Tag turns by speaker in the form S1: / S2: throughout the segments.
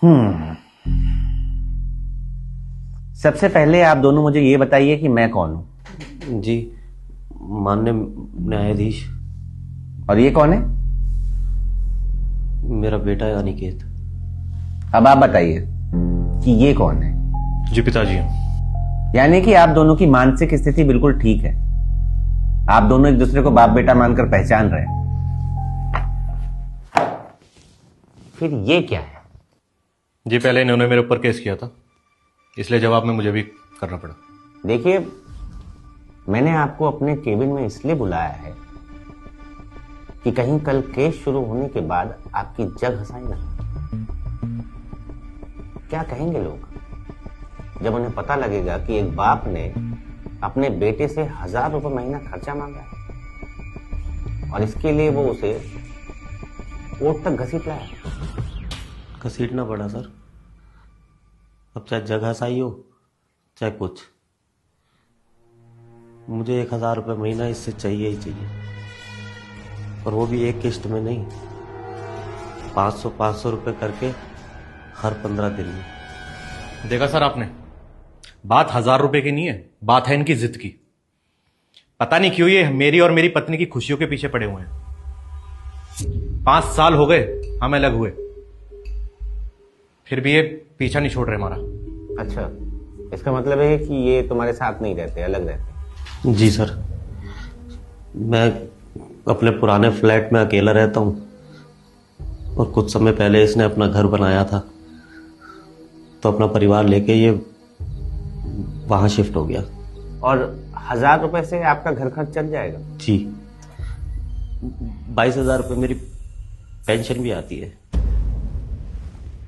S1: हम्म सबसे पहले आप दोनों मुझे ये बताइए कि मैं कौन हूं।
S2: जी, माननीय न्यायाधीश,
S1: और ये कौन है?
S2: मेरा बेटा है अनिकेत।
S1: अब आप बताइए कि ये कौन है।
S3: जी पिताजी।
S1: यानी कि आप दोनों की मानसिक स्थिति बिल्कुल ठीक है। आप दोनों एक दूसरे को बाप बेटा मानकर पहचान रहे हैं। फिर ये क्या है?
S3: जी पहले इन्होंने मेरे ऊपर केस किया था, इसलिए जवाब में मुझे भी करना पड़ा।
S1: देखिए, मैंने आपको अपने केबिन में इसलिए बुलाया है कि कहीं कल केस शुरू होने के बाद आपकी जग हंसाई ना। क्या कहेंगे लोग जब उन्हें पता लगेगा कि एक बाप ने अपने बेटे से 1000 रुपए महीना खर्चा मांगा है और इसके लिए वो उसे कोर्ट तक घसीट लाया।
S2: घसीटना पड़ा सर। अब चाहे जगह सही हो चाहे कुछ, मुझे 1000 रुपये महीना इससे चाहिए ही चाहिए। और वो भी एक किस्त में नहीं, 500 रुपये करके हर 15 दिन में।
S3: देखा सर आपने, बात 1000 रुपए की नहीं है, बात है इनकी जिद की। पता नहीं क्यों ये मेरी और मेरी पत्नी की खुशियों के पीछे पड़े हुए हैं। 5 साल हो गए हम अलग हुए, फिर भी ये पीछा नहीं छोड़ रहे हमारा।
S1: अच्छा, इसका मतलब है कि ये तुम्हारे साथ नहीं रहते, अलग रहते?
S2: जी सर, मैं अपने पुराने फ्लैट में अकेला रहता हूँ और कुछ समय पहले इसने अपना घर बनाया था, तो अपना परिवार लेके ये वहां शिफ्ट हो गया।
S1: और 1000 रुपए से आपका घर खर्च चल जाएगा?
S2: जी, 22,000 रुपये मेरी पेंशन भी आती है।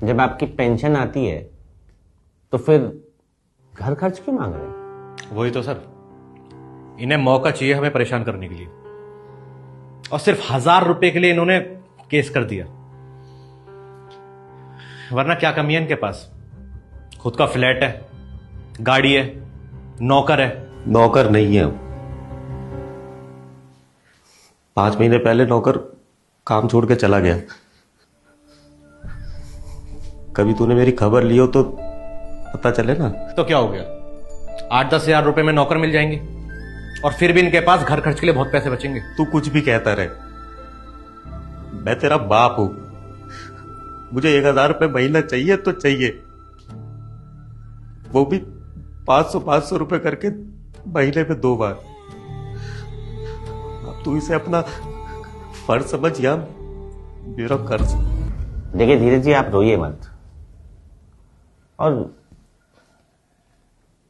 S1: जब आपकी पेंशन आती है तो फिर घर खर्च क्यों मांग रहे हैं?
S3: वही तो सर, इन्हें मौका चाहिए हमें परेशान करने के लिए, और सिर्फ 1000 रुपए के लिए इन्होंने केस कर दिया। वरना क्या कमी है इनके पास? खुद का फ्लैट है, गाड़ी है, नौकर है।
S2: नौकर नहीं है। 5 महीने पहले नौकर काम छोड़ के चला गया। कभी तूने मेरी खबर ली हो तो पता चले ना।
S3: तो क्या हो गया, 8-10 हजार रुपए में नौकर मिल जाएंगे और फिर भी इनके पास घर खर्च के लिए बहुत पैसे बचेंगे।
S2: तू कुछ भी कहता रहे, मैं तेरा बाप हूं। मुझे 1000 रुपये महीना चाहिए तो चाहिए, वो भी 500 रुपए करके महीने में 2 बार। अब तू इसे अपना फर्ज समझ या मेरा कर्ज।
S1: देखिए धीरज जी, आप रोइए मत। और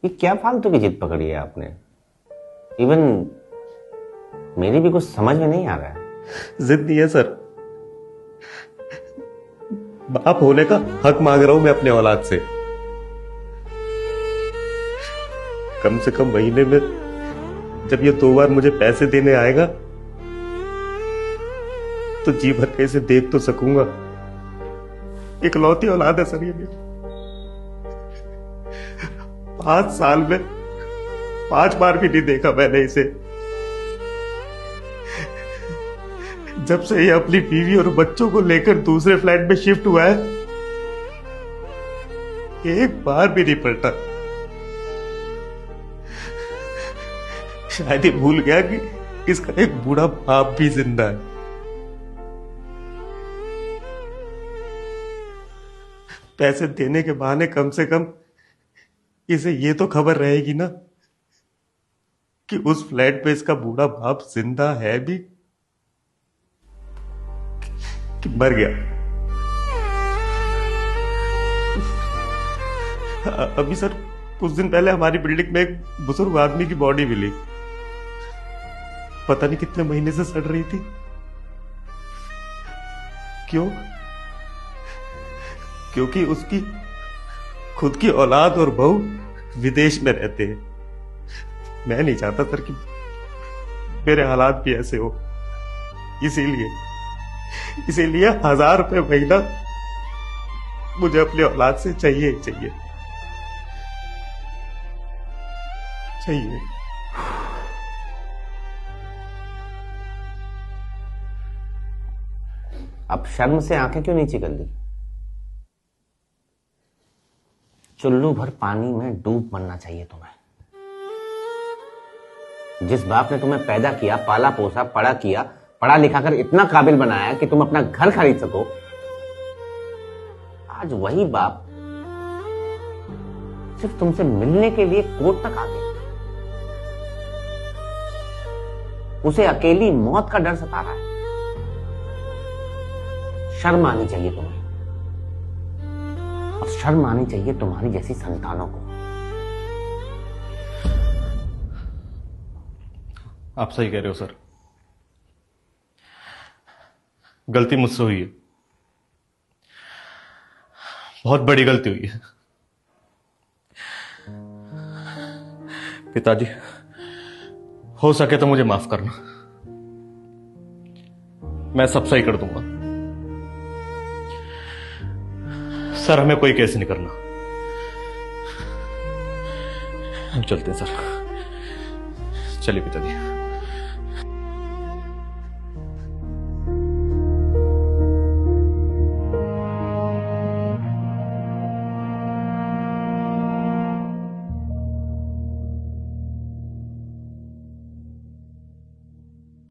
S1: ये क्या फालतू की जिद पकड़ी है आपने? इवन मेरी भी कुछ समझ में नहीं आ रहा है।
S2: जिद नहीं है सर, बाप होने का हक मांग रहा हूं मैं अपने औलाद से। कम से कम महीने में जब ये 2 बार मुझे पैसे देने आएगा तो जी भर के इसे देख तो सकूंगा। इकलौती औलाद है सर ये मेरी। 5 साल में 5 बार भी नहीं देखा मैंने इसे। जब से ये अपनी बीवी और बच्चों को लेकर दूसरे फ्लैट में शिफ्ट हुआ है, एक बार भी नहीं पलटा। शायद ही भूल गया कि इसका एक बूढ़ा बाप भी जिंदा है। पैसे देने के बहाने कम से कम इसे ये तो खबर रहेगी ना कि उस फ्लैट पे इसका बूढ़ा बाप जिंदा है भी कि मर गया। अभी सर कुछ दिन पहले हमारी बिल्डिंग में एक बुजुर्ग आदमी की बॉडी मिली। पता नहीं कितने महीने से सड़ रही थी। क्यों? क्योंकि उसकी खुद की औलाद और बहू विदेश में रहते हैं। मैं नहीं चाहता सर कि मेरे हालात भी ऐसे हो। इसीलिए 1000 रुपये महीना मुझे अपने औलाद से चाहिए ही चाहिए। चाहिए।
S1: अब शर्म से आंखें क्यों नीची कर ली? चुल्लू भर पानी में डूब मरना चाहिए तुम्हें। जिस बाप ने तुम्हें पैदा किया, पाला पोसा, पढ़ा लिखा कर इतना काबिल बनाया कि तुम अपना घर खरीद सको, आज वही बाप सिर्फ तुमसे मिलने के लिए कोर्ट तक आ गया। उसे अकेली मौत का डर सता रहा है। शर्म आनी चाहिए तुम्हें, और शर्म आनी चाहिए तुम्हारी जैसी संतानों को।
S3: आप सही कह रहे हो सर, गलती मुझसे हुई है, बहुत बड़ी गलती हुई है। पिताजी, हो सके तो मुझे माफ करना, मैं सब सही कर दूंगा। सर, हमें कोई केस नहीं करना, हम चलते हैं सर। चलिए पिताजी।